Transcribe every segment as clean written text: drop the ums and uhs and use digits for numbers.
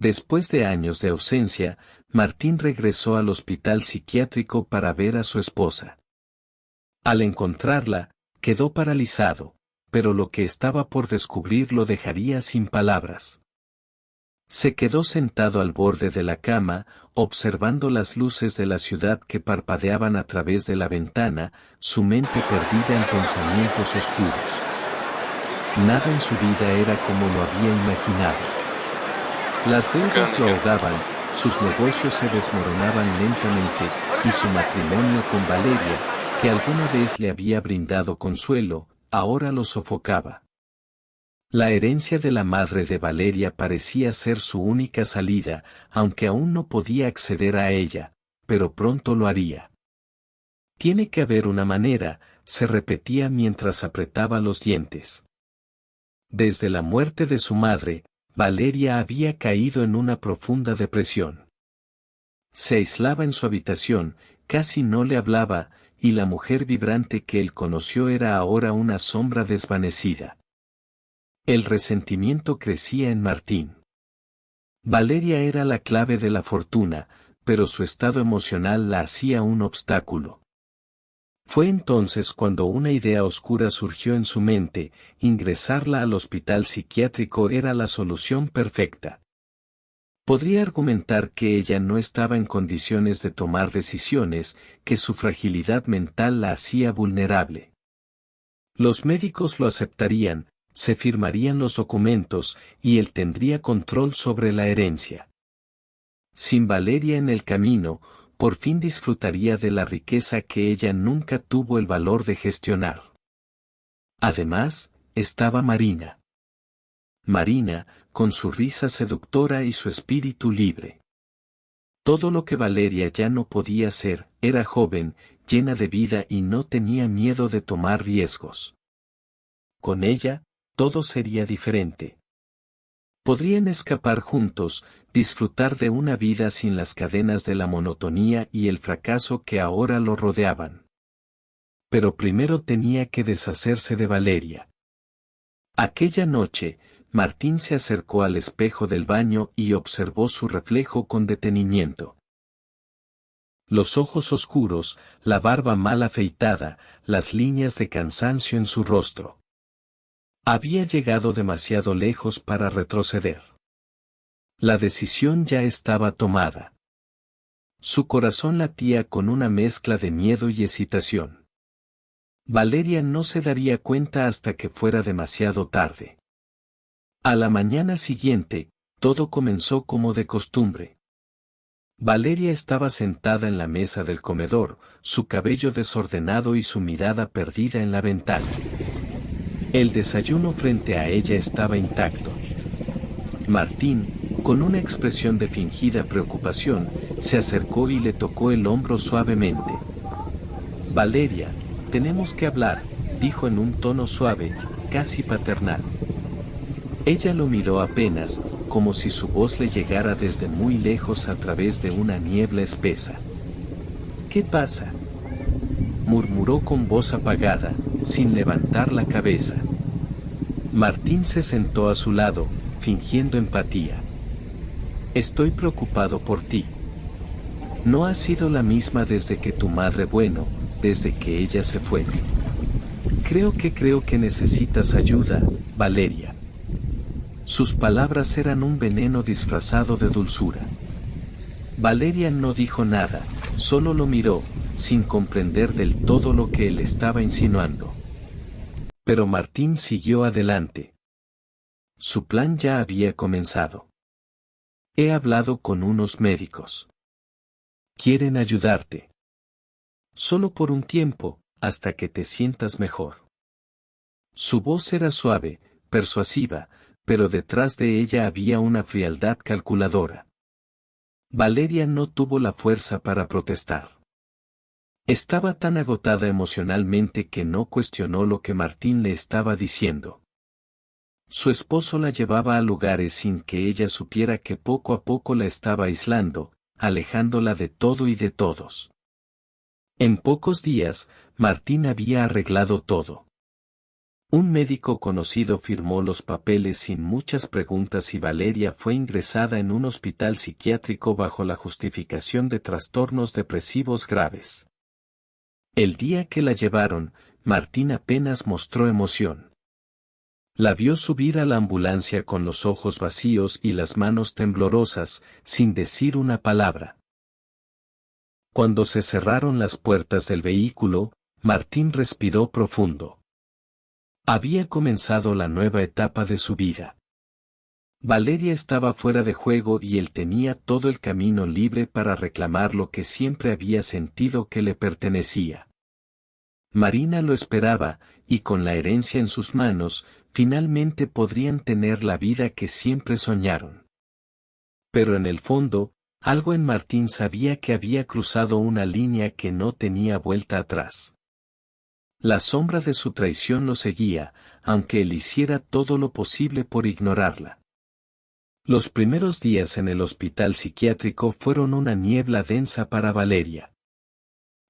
Después de años de ausencia, Martín regresó al hospital psiquiátrico para ver a su esposa. Al encontrarla, quedó paralizado, pero lo que estaba por descubrir lo dejaría sin palabras. Se quedó sentado al borde de la cama, observando las luces de la ciudad que parpadeaban a través de la ventana, su mente perdida en pensamientos oscuros. Nada en su vida era como lo había imaginado. Las deudas lo ahogaban, sus negocios se desmoronaban lentamente, y su matrimonio con Valeria, que alguna vez le había brindado consuelo, ahora lo sofocaba. La herencia de la madre de Valeria parecía ser su única salida, aunque aún no podía acceder a ella, pero pronto lo haría. Tiene que haber una manera, se repetía mientras apretaba los dientes. Desde la muerte de su madre, Valeria había caído en una profunda depresión. Se aislaba en su habitación, casi no le hablaba, y la mujer vibrante que él conoció era ahora una sombra desvanecida. El resentimiento crecía en Martín. Valeria era la clave de la fortuna, pero su estado emocional la hacía un obstáculo. Fue entonces cuando una idea oscura surgió en su mente: ingresarla al hospital psiquiátrico era la solución perfecta. Podría argumentar que ella no estaba en condiciones de tomar decisiones, que su fragilidad mental la hacía vulnerable. Los médicos lo aceptarían, se firmarían los documentos, y él tendría control sobre la herencia. Sin Valeria en el camino, por fin disfrutaría de la riqueza que ella nunca tuvo el valor de gestionar. Además, estaba Marina. Marina, con su risa seductora y su espíritu libre. Todo lo que Valeria ya no podía ser, era joven, llena de vida y no tenía miedo de tomar riesgos. Con ella, todo sería diferente. Podrían escapar juntos, disfrutar de una vida sin las cadenas de la monotonía y el fracaso que ahora lo rodeaban. Pero primero tenía que deshacerse de Valeria. Aquella noche, Martín se acercó al espejo del baño y observó su reflejo con detenimiento. Los ojos oscuros, la barba mal afeitada, las líneas de cansancio en su rostro. Había llegado demasiado lejos para retroceder. La decisión ya estaba tomada. Su corazón latía con una mezcla de miedo y excitación. Valeria no se daría cuenta hasta que fuera demasiado tarde. A la mañana siguiente, todo comenzó como de costumbre. Valeria estaba sentada en la mesa del comedor, su cabello desordenado y su mirada perdida en la ventana. El desayuno frente a ella estaba intacto. Martín, con una expresión de fingida preocupación, se acercó y le tocó el hombro suavemente. «Valeria, tenemos que hablar», dijo en un tono suave, casi paternal. Ella lo miró apenas, como si su voz le llegara desde muy lejos a través de una niebla espesa. «¿Qué pasa?», murmuró con voz apagada, sin levantar la cabeza. Martín se sentó a su lado, fingiendo empatía. «Estoy preocupado por ti. No has sido la misma desde que tu madre, bueno, desde que ella se fue. Creo que necesitas ayuda, Valeria». Sus palabras eran un veneno disfrazado de dulzura. Valeria no dijo nada, solo lo miró, sin comprender del todo lo que él estaba insinuando. Pero Martín siguió adelante. Su plan ya había comenzado. «He hablado con unos médicos. Quieren ayudarte. Solo por un tiempo, hasta que te sientas mejor». Su voz era suave, persuasiva, pero detrás de ella había una frialdad calculadora. Valeria no tuvo la fuerza para protestar. Estaba tan agotada emocionalmente que no cuestionó lo que Martín le estaba diciendo. Su esposo la llevaba a lugares sin que ella supiera que poco a poco la estaba aislando, alejándola de todo y de todos. En pocos días, Martín había arreglado todo. Un médico conocido firmó los papeles sin muchas preguntas y Valeria fue ingresada en un hospital psiquiátrico bajo la justificación de trastornos depresivos graves. El día que la llevaron, Martín apenas mostró emoción. La vio subir a la ambulancia con los ojos vacíos y las manos temblorosas, sin decir una palabra. Cuando se cerraron las puertas del vehículo, Martín respiró profundo. Había comenzado la nueva etapa de su vida. Valeria estaba fuera de juego y él tenía todo el camino libre para reclamar lo que siempre había sentido que le pertenecía. Marina lo esperaba, y con la herencia en sus manos, finalmente podrían tener la vida que siempre soñaron. Pero en el fondo, algo en Martín sabía que había cruzado una línea que no tenía vuelta atrás. La sombra de su traición lo seguía, aunque él hiciera todo lo posible por ignorarla. Los primeros días en el hospital psiquiátrico fueron una niebla densa para Valeria.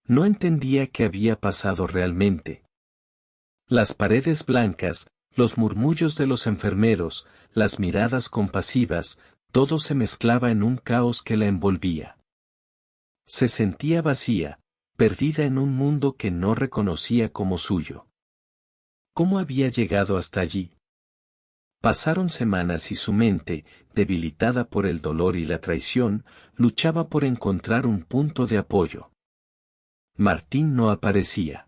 No entendía qué había pasado realmente. Las paredes blancas, los murmullos de los enfermeros, las miradas compasivas, todo se mezclaba en un caos que la envolvía. Se sentía vacía, perdida en un mundo que no reconocía como suyo. ¿Cómo había llegado hasta allí? Pasaron semanas y su mente, debilitada por el dolor y la traición, luchaba por encontrar un punto de apoyo. Martín no aparecía.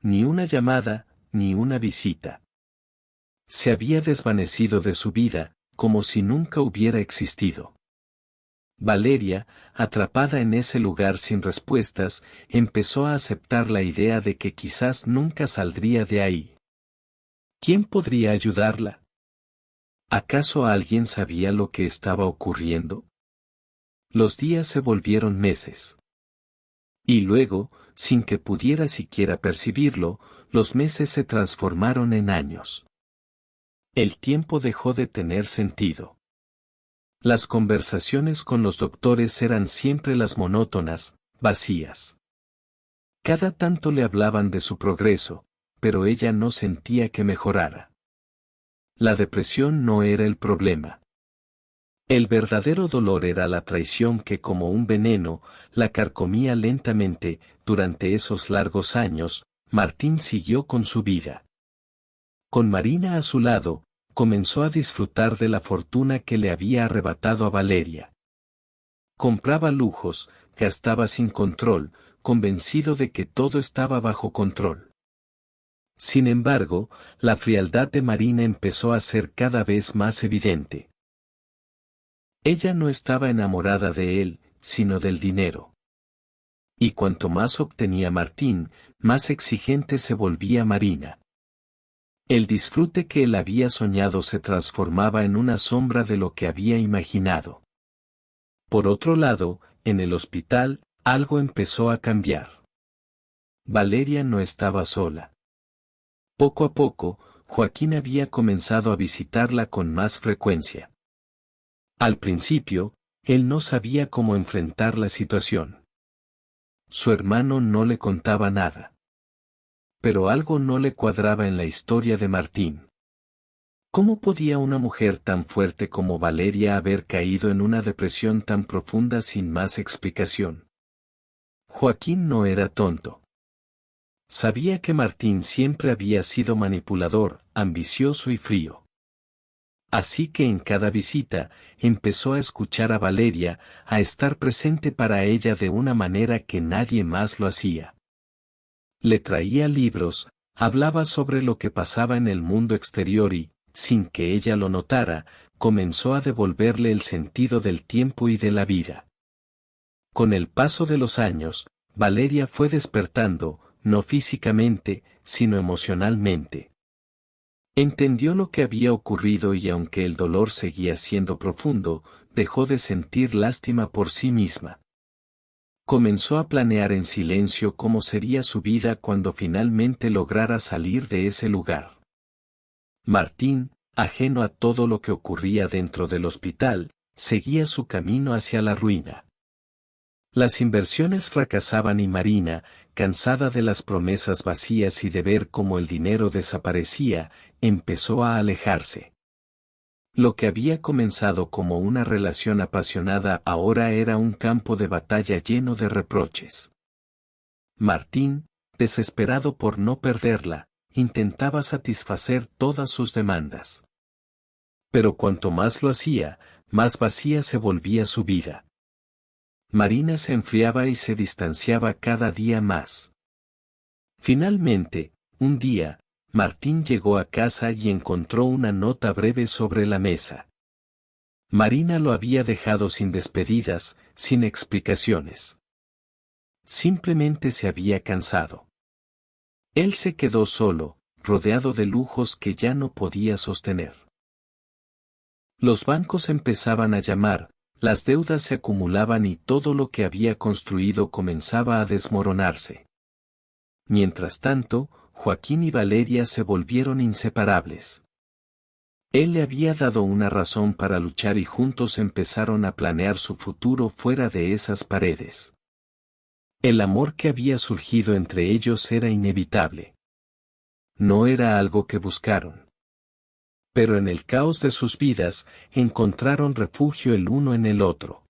Ni una llamada, ni una visita. Se había desvanecido de su vida, como si nunca hubiera existido. Valeria, atrapada en ese lugar sin respuestas, empezó a aceptar la idea de que quizás nunca saldría de ahí. ¿Quién podría ayudarla? ¿Acaso alguien sabía lo que estaba ocurriendo? Los días se volvieron meses. Y luego, sin que pudiera siquiera percibirlo, los meses se transformaron en años. El tiempo dejó de tener sentido. Las conversaciones con los doctores eran siempre las monótonas, vacías. Cada tanto le hablaban de su progreso, pero ella no sentía que mejorara. La depresión no era el problema. El verdadero dolor era la traición que como un veneno, la carcomía lentamente. Durante esos largos años, Martín siguió con su vida. Con Marina a su lado, comenzó a disfrutar de la fortuna que le había arrebatado a Valeria. Compraba lujos, gastaba sin control, convencido de que todo estaba bajo control. Sin embargo, la frialdad de Marina empezó a ser cada vez más evidente. Ella no estaba enamorada de él, sino del dinero. Y cuanto más obtenía Martín, más exigente se volvía Marina. El disfrute que él había soñado se transformaba en una sombra de lo que había imaginado. Por otro lado, en el hospital, algo empezó a cambiar. Valeria no estaba sola. Poco a poco, Joaquín había comenzado a visitarla con más frecuencia. Al principio, él no sabía cómo enfrentar la situación. Su hermano no le contaba nada. Pero algo no le cuadraba en la historia de Martín. ¿Cómo podía una mujer tan fuerte como Valeria haber caído en una depresión tan profunda sin más explicación? Joaquín no era tonto. Sabía que Martín siempre había sido manipulador, ambicioso y frío. Así que en cada visita, empezó a escuchar a Valeria, a estar presente para ella de una manera que nadie más lo hacía. Le traía libros, hablaba sobre lo que pasaba en el mundo exterior y, sin que ella lo notara, comenzó a devolverle el sentido del tiempo y de la vida. Con el paso de los años, Valeria fue despertando, no físicamente, sino emocionalmente. Entendió lo que había ocurrido y aunque el dolor seguía siendo profundo, dejó de sentir lástima por sí misma. Comenzó a planear en silencio cómo sería su vida cuando finalmente lograra salir de ese lugar. Martín, ajeno a todo lo que ocurría dentro del hospital, seguía su camino hacia la ruina. Las inversiones fracasaban y Marina, cansada de las promesas vacías y de ver cómo el dinero desaparecía, empezó a alejarse. Lo que había comenzado como una relación apasionada ahora era un campo de batalla lleno de reproches. Martín, desesperado por no perderla, intentaba satisfacer todas sus demandas. Pero cuanto más lo hacía, más vacía se volvía su vida. Marina se enfriaba y se distanciaba cada día más. Finalmente, un día, Martín llegó a casa y encontró una nota breve sobre la mesa. Marina lo había dejado sin despedidas, sin explicaciones. Simplemente se había cansado. Él se quedó solo, rodeado de lujos que ya no podía sostener. Los bancos empezaban a llamar, las deudas se acumulaban y todo lo que había construido comenzaba a desmoronarse. Mientras tanto, Joaquín y Valeria se volvieron inseparables. Él le había dado una razón para luchar y juntos empezaron a planear su futuro fuera de esas paredes. El amor que había surgido entre ellos era inevitable. No era algo que buscaron. Pero en el caos de sus vidas, encontraron refugio el uno en el otro.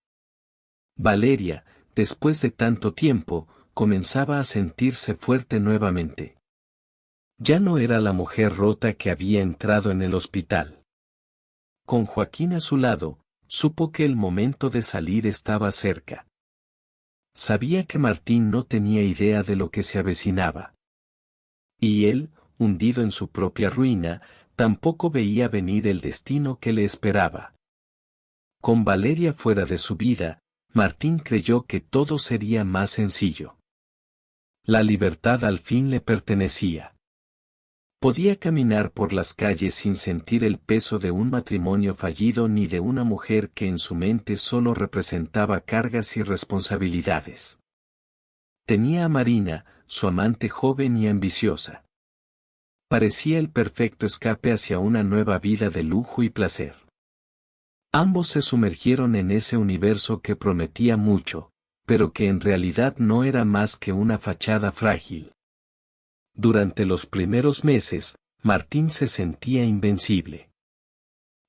Valeria, después de tanto tiempo, comenzaba a sentirse fuerte nuevamente. Ya no era la mujer rota que había entrado en el hospital. Con Joaquín a su lado, supo que el momento de salir estaba cerca. Sabía que Martín no tenía idea de lo que se avecinaba. Y él, hundido en su propia ruina, tampoco veía venir el destino que le esperaba. Con Valeria fuera de su vida, Martín creyó que todo sería más sencillo. La libertad al fin le pertenecía. Podía caminar por las calles sin sentir el peso de un matrimonio fallido ni de una mujer que en su mente solo representaba cargas y responsabilidades. Tenía a Marina, su amante joven y ambiciosa. Parecía el perfecto escape hacia una nueva vida de lujo y placer. Ambos se sumergieron en ese universo que prometía mucho, pero que en realidad no era más que una fachada frágil. Durante los primeros meses, Martín se sentía invencible.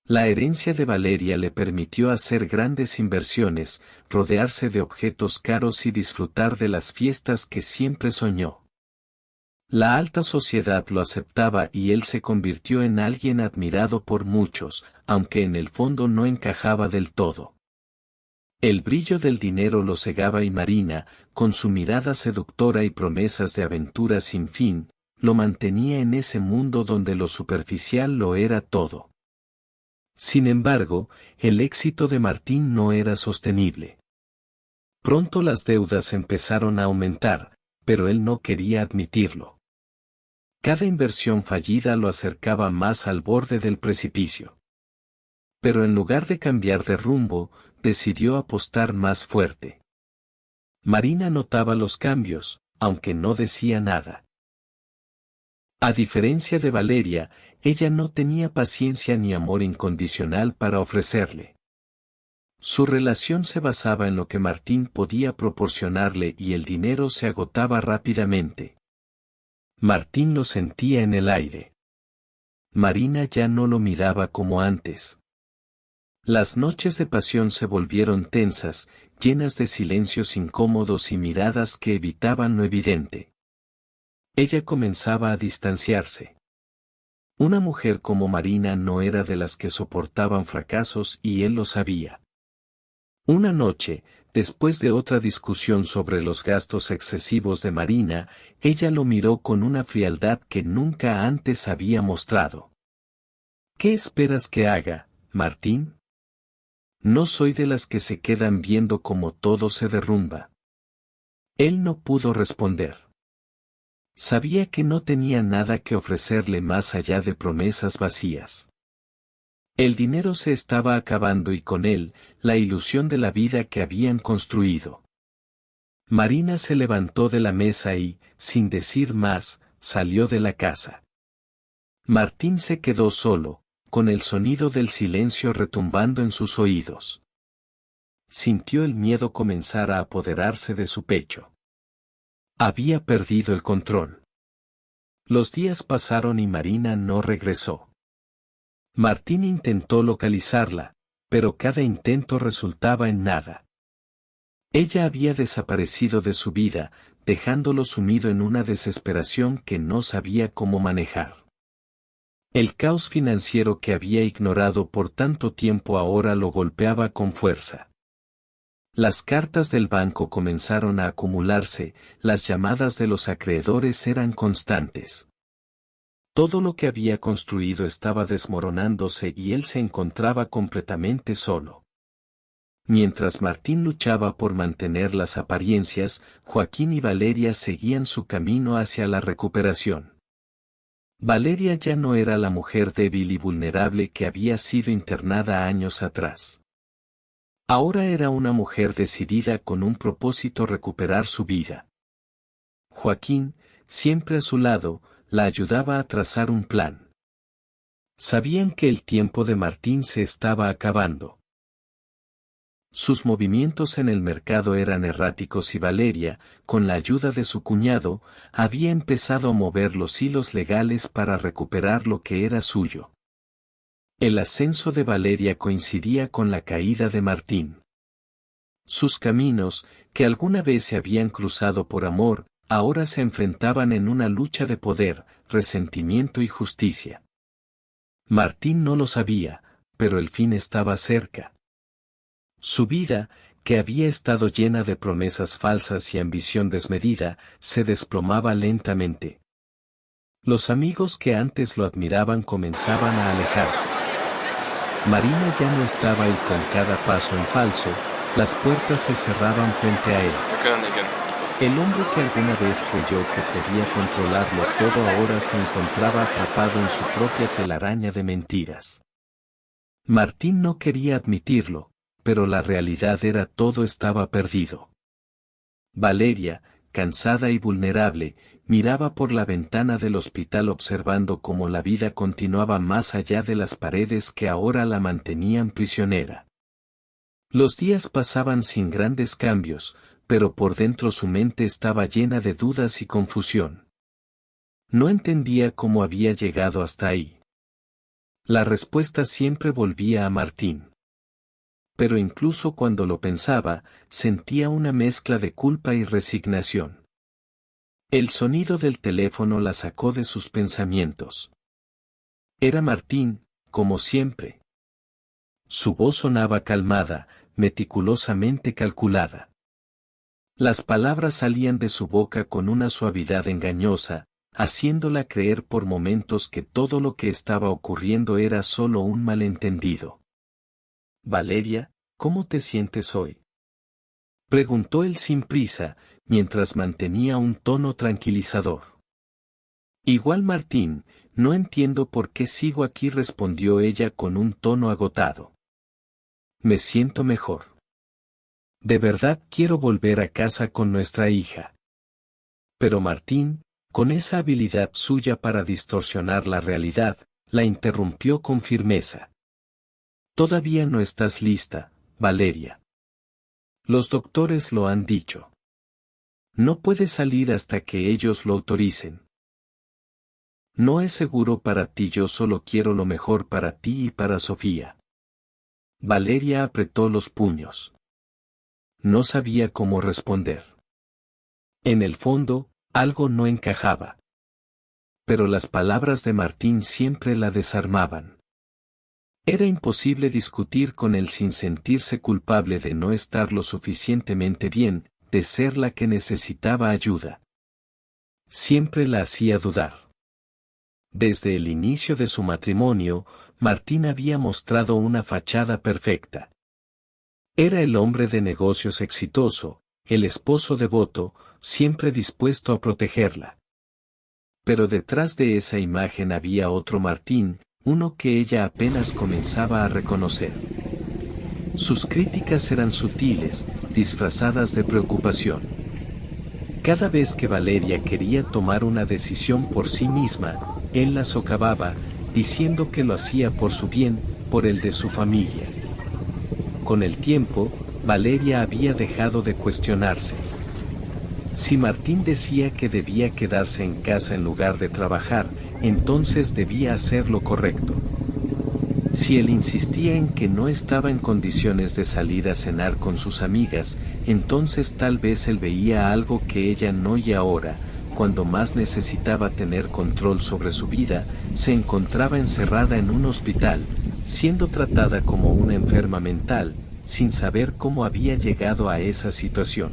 La herencia de Valeria le permitió hacer grandes inversiones, rodearse de objetos caros y disfrutar de las fiestas que siempre soñó. La alta sociedad lo aceptaba y él se convirtió en alguien admirado por muchos, aunque en el fondo no encajaba del todo. El brillo del dinero lo cegaba y Marina, con su mirada seductora y promesas de aventura sin fin, lo mantenía en ese mundo donde lo superficial lo era todo. Sin embargo, el éxito de Martín no era sostenible. Pronto las deudas empezaron a aumentar, pero él no quería admitirlo. Cada inversión fallida lo acercaba más al borde del precipicio. Pero en lugar de cambiar de rumbo, decidió apostar más fuerte. Marina notaba los cambios, aunque no decía nada. A diferencia de Valeria, ella no tenía paciencia ni amor incondicional para ofrecerle. Su relación se basaba en lo que Martín podía proporcionarle y el dinero se agotaba rápidamente. Martín lo sentía en el aire. Marina ya no lo miraba como antes. Las noches de pasión se volvieron tensas, llenas de silencios incómodos y miradas que evitaban lo evidente. Ella comenzaba a distanciarse. Una mujer como Marina no era de las que soportaban fracasos y él lo sabía. Una noche, después de otra discusión sobre los gastos excesivos de Marina, ella lo miró con una frialdad que nunca antes había mostrado. ¿Qué esperas que haga, Martín? No soy de las que se quedan viendo cómo todo se derrumba. Él no pudo responder. Sabía que no tenía nada que ofrecerle más allá de promesas vacías. El dinero se estaba acabando y con él, la ilusión de la vida que habían construido. Marina se levantó de la mesa y, sin decir más, salió de la casa. Martín se quedó solo, con el sonido del silencio retumbando en sus oídos. Sintió el miedo comenzar a apoderarse de su pecho. Había perdido el control. Los días pasaron y Marina no regresó. Martín intentó localizarla, pero cada intento resultaba en nada. Ella había desaparecido de su vida, dejándolo sumido en una desesperación que no sabía cómo manejar. El caos financiero que había ignorado por tanto tiempo ahora lo golpeaba con fuerza. Las cartas del banco comenzaron a acumularse, las llamadas de los acreedores eran constantes. Todo lo que había construido estaba desmoronándose y él se encontraba completamente solo. Mientras Martín luchaba por mantener las apariencias, Joaquín y Valeria seguían su camino hacia la recuperación. Valeria ya no era la mujer débil y vulnerable que había sido internada años atrás. Ahora era una mujer decidida con un propósito: recuperar su vida. Joaquín, siempre a su lado, la ayudaba a trazar un plan. Sabían que el tiempo de Martín se estaba acabando. Sus movimientos en el mercado eran erráticos y Valeria, con la ayuda de su cuñado, había empezado a mover los hilos legales para recuperar lo que era suyo. El ascenso de Valeria coincidía con la caída de Martín. Sus caminos, que alguna vez se habían cruzado por amor, ahora se enfrentaban en una lucha de poder, resentimiento y justicia. Martín no lo sabía, pero el fin estaba cerca. Su vida, que había estado llena de promesas falsas y ambición desmedida, se desplomaba lentamente. Los amigos que antes lo admiraban comenzaban a alejarse. Marina ya no estaba y con cada paso en falso, las puertas se cerraban frente a él. El hombre que alguna vez creyó que podía controlarlo todo ahora se encontraba atrapado en su propia telaraña de mentiras. Martín no quería admitirlo, pero la realidad era: todo estaba perdido. Valeria, cansada y vulnerable, miraba por la ventana del hospital observando cómo la vida continuaba más allá de las paredes que ahora la mantenían prisionera. Los días pasaban sin grandes cambios, pero por dentro su mente estaba llena de dudas y confusión. No entendía cómo había llegado hasta ahí. La respuesta siempre volvía a Martín. Pero incluso cuando lo pensaba, sentía una mezcla de culpa y resignación. El sonido del teléfono la sacó de sus pensamientos. Era Martín, como siempre. Su voz sonaba calmada, meticulosamente calculada. Las palabras salían de su boca con una suavidad engañosa, haciéndola creer por momentos que todo lo que estaba ocurriendo era solo un malentendido. «Valeria, ¿cómo te sientes hoy?», preguntó él sin prisa, mientras mantenía un tono tranquilizador. «Igual, Martín, no entiendo por qué sigo aquí», respondió ella con un tono agotado. «Me siento mejor. De verdad quiero volver a casa con nuestra hija». Pero Martín, con esa habilidad suya para distorsionar la realidad, la interrumpió con firmeza. «Todavía no estás lista, Valeria. Los doctores lo han dicho. No puedes salir hasta que ellos lo autoricen. No es seguro para ti, yo solo quiero lo mejor para ti y para Sofía». Valeria apretó los puños. No sabía cómo responder. En el fondo, algo no encajaba. Pero las palabras de Martín siempre la desarmaban. Era imposible discutir con él sin sentirse culpable de no estar lo suficientemente bien, de ser la que necesitaba ayuda. Siempre la hacía dudar. Desde el inicio de su matrimonio, Martín había mostrado una fachada perfecta. Era el hombre de negocios exitoso, el esposo devoto, siempre dispuesto a protegerla. Pero detrás de esa imagen había otro Martín, uno que ella apenas comenzaba a reconocer. Sus críticas eran sutiles, disfrazadas de preocupación. Cada vez que Valeria quería tomar una decisión por sí misma, él la socavaba, diciendo que lo hacía por su bien, por el de su familia. Con el tiempo, Valeria había dejado de cuestionarse. Si Martín decía que debía quedarse en casa en lugar de trabajar, entonces debía hacer lo correcto. Si él insistía en que no estaba en condiciones de salir a cenar con sus amigas, entonces tal vez él veía algo que ella no, y ahora, cuando más necesitaba tener control sobre su vida, se encontraba encerrada en un hospital, siendo tratada como una enferma mental, sin saber cómo había llegado a esa situación.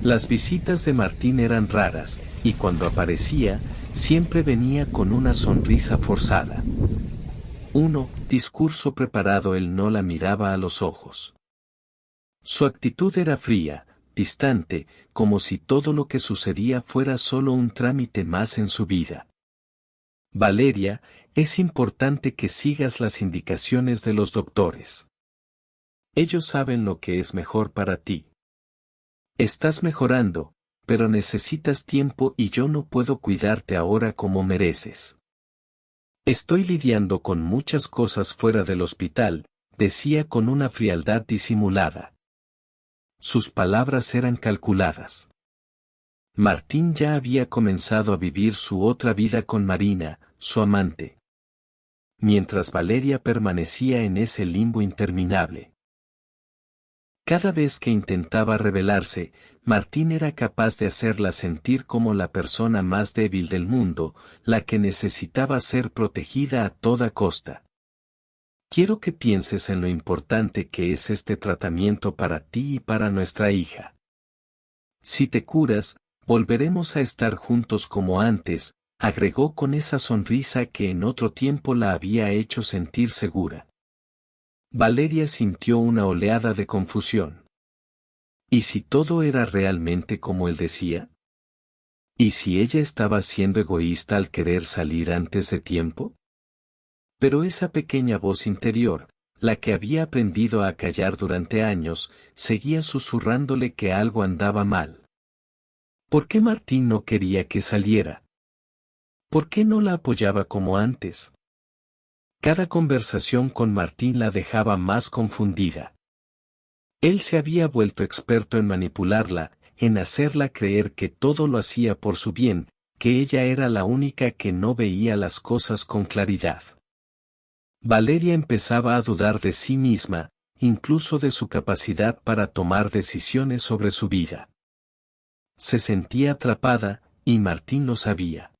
Las visitas de Martín eran raras, y cuando aparecía, siempre venía con una sonrisa forzada. Discurso preparado. Él no la miraba a los ojos. Su actitud era fría, distante, como si todo lo que sucedía fuera solo un trámite más en su vida. Valeria, es importante que sigas las indicaciones de los doctores. Ellos saben lo que es mejor para ti. Estás mejorando, pero necesitas tiempo y yo no puedo cuidarte ahora como mereces. Estoy lidiando con muchas cosas fuera del hospital, decía con una frialdad disimulada. Sus palabras eran calculadas. Martín ya había comenzado a vivir su otra vida con Marina, su amante. Mientras Valeria permanecía en ese limbo interminable. Cada vez que intentaba rebelarse, Martín era capaz de hacerla sentir como la persona más débil del mundo, la que necesitaba ser protegida a toda costa. Quiero que pienses en lo importante que es este tratamiento para ti y para nuestra hija. Si te curas, volveremos a estar juntos como antes, agregó con esa sonrisa que en otro tiempo la había hecho sentir segura. Valeria sintió una oleada de confusión. ¿Y si todo era realmente como él decía? ¿Y si ella estaba siendo egoísta al querer salir antes de tiempo? Pero esa pequeña voz interior, la que había aprendido a callar durante años, seguía susurrándole que algo andaba mal. ¿Por qué Martín no quería que saliera? ¿Por qué no la apoyaba como antes? Cada conversación con Martín la dejaba más confundida. Él se había vuelto experto en manipularla, en hacerla creer que todo lo hacía por su bien, que ella era la única que no veía las cosas con claridad. Valeria empezaba a dudar de sí misma, incluso de su capacidad para tomar decisiones sobre su vida. Se sentía atrapada, y Martín lo sabía.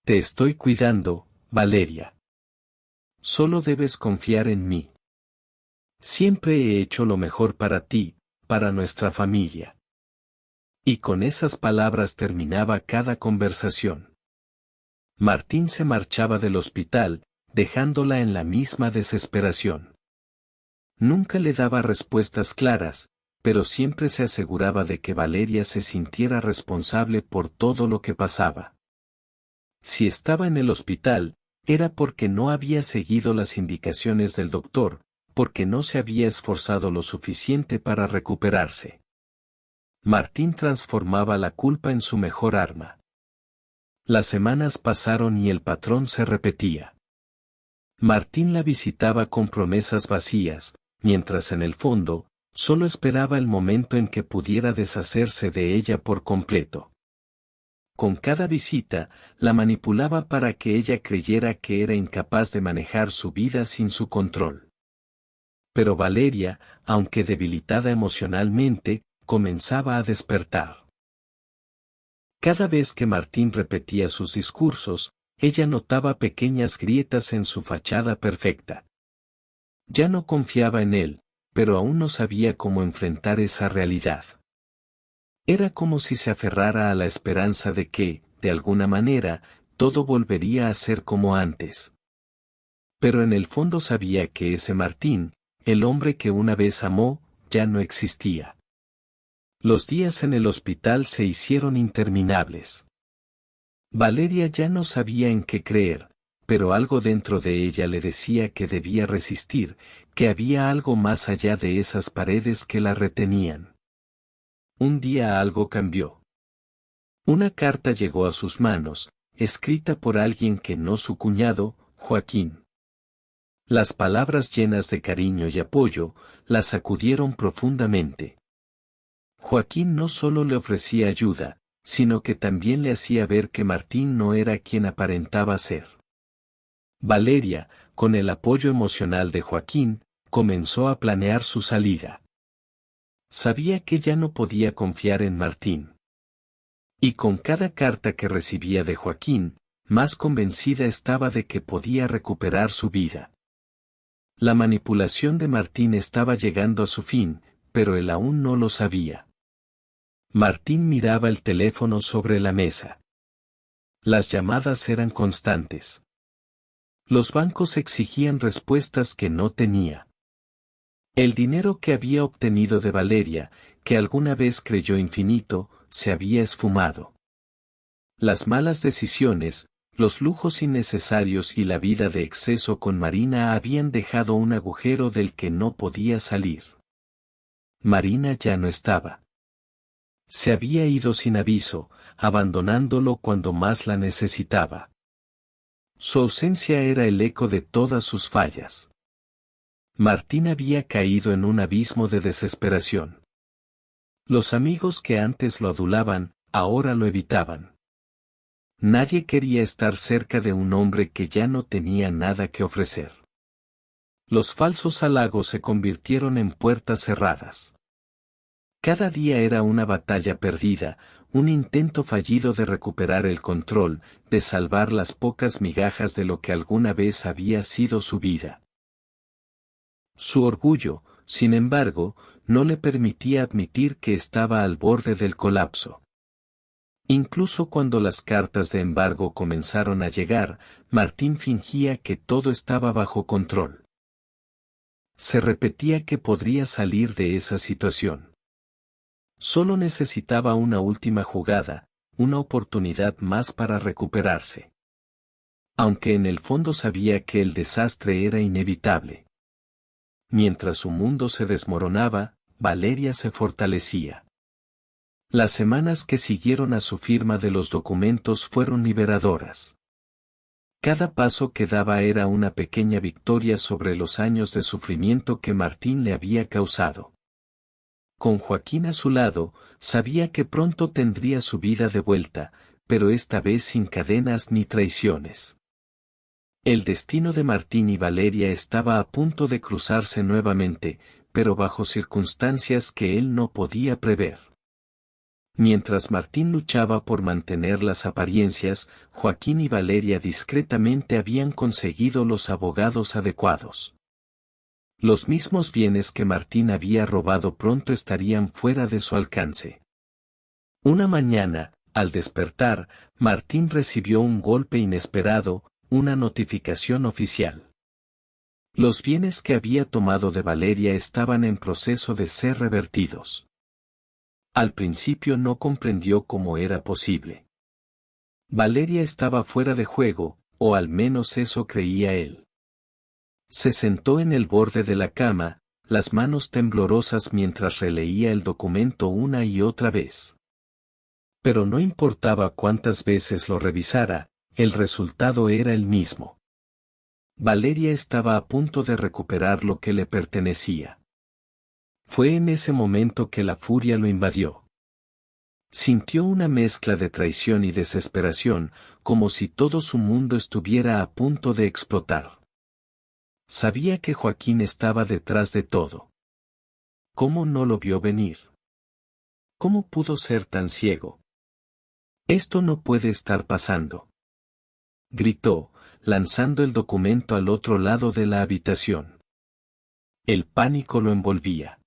Te estoy cuidando, Valeria. Solo debes confiar en mí. Siempre he hecho lo mejor para ti, para nuestra familia. Y con esas palabras terminaba cada conversación. Martín se marchaba del hospital, dejándola en la misma desesperación. Nunca le daba respuestas claras, pero siempre se aseguraba de que Valeria se sintiera responsable por todo lo que pasaba. Si estaba en el hospital, era porque no había seguido las indicaciones del doctor, porque no se había esforzado lo suficiente para recuperarse. Martín transformaba la culpa en su mejor arma. Las semanas pasaron y el patrón se repetía. Martín la visitaba con promesas vacías, mientras en el fondo, solo esperaba el momento en que pudiera deshacerse de ella por completo. Con cada visita, la manipulaba para que ella creyera que era incapaz de manejar su vida sin su control. Pero Valeria, aunque debilitada emocionalmente, comenzaba a despertar. Cada vez que Martín repetía sus discursos, ella notaba pequeñas grietas en su fachada perfecta. Ya no confiaba en él, pero aún no sabía cómo enfrentar esa realidad. Era como si se aferrara a la esperanza de que, de alguna manera, todo volvería a ser como antes. Pero en el fondo sabía que ese Martín, el hombre que una vez amó, ya no existía. Los días en el hospital se hicieron interminables. Valeria ya no sabía en qué creer, pero algo dentro de ella le decía que debía resistir, que había algo más allá de esas paredes que la retenían. Un día algo cambió. Una carta llegó a sus manos, escrita por alguien que no su cuñado, Joaquín. Las palabras llenas de cariño y apoyo, la sacudieron profundamente. Joaquín no solo le ofrecía ayuda, sino que también le hacía ver que Martín no era quien aparentaba ser. Valeria, con el apoyo emocional de Joaquín, comenzó a planear su salida. Sabía que ya no podía confiar en Martín. Y con cada carta que recibía de Joaquín, más convencida estaba de que podía recuperar su vida. La manipulación de Martín estaba llegando a su fin, pero él aún no lo sabía. Martín miraba el teléfono sobre la mesa. Las llamadas eran constantes. Los bancos exigían respuestas que no tenía. El dinero que había obtenido de Valeria, que alguna vez creyó infinito, se había esfumado. Las malas decisiones, los lujos innecesarios y la vida de exceso con Marina habían dejado un agujero del que no podía salir. Marina ya no estaba. Se había ido sin aviso, abandonándolo cuando más la necesitaba. Su ausencia era el eco de todas sus fallas. Martín había caído en un abismo de desesperación. Los amigos que antes lo adulaban, ahora lo evitaban. Nadie quería estar cerca de un hombre que ya no tenía nada que ofrecer. Los falsos halagos se convirtieron en puertas cerradas. Cada día era una batalla perdida, un intento fallido de recuperar el control, de salvar las pocas migajas de lo que alguna vez había sido su vida. Su orgullo, sin embargo, no le permitía admitir que estaba al borde del colapso. Incluso cuando las cartas de embargo comenzaron a llegar, Martín fingía que todo estaba bajo control. Se repetía que podría salir de esa situación. Solo necesitaba una última jugada, una oportunidad más para recuperarse. Aunque en el fondo sabía que el desastre era inevitable. Mientras su mundo se desmoronaba, Valeria se fortalecía. Las semanas que siguieron a su firma de los documentos fueron liberadoras. Cada paso que daba era una pequeña victoria sobre los años de sufrimiento que Martín le había causado. Con Joaquín a su lado, sabía que pronto tendría su vida de vuelta, pero esta vez sin cadenas ni traiciones. El destino de Martín y Valeria estaba a punto de cruzarse nuevamente, pero bajo circunstancias que él no podía prever. Mientras Martín luchaba por mantener las apariencias, Joaquín y Valeria discretamente habían conseguido los abogados adecuados. Los mismos bienes que Martín había robado pronto estarían fuera de su alcance. Una mañana, al despertar, Martín recibió un golpe inesperado, una notificación oficial. Los bienes que había tomado de Valeria estaban en proceso de ser revertidos. Al principio no comprendió cómo era posible. Valeria estaba fuera de juego, o al menos eso creía él. Se sentó en el borde de la cama, las manos temblorosas mientras releía el documento una y otra vez. Pero no importaba cuántas veces lo revisara, el resultado era el mismo. Valeria estaba a punto de recuperar lo que le pertenecía. Fue en ese momento que la furia lo invadió. Sintió una mezcla de traición y desesperación, como si todo su mundo estuviera a punto de explotar. Sabía que Joaquín estaba detrás de todo. ¿Cómo no lo vio venir? ¿Cómo pudo ser tan ciego? Esto no puede estar pasando. Gritó, lanzando el documento al otro lado de la habitación. El pánico lo envolvía.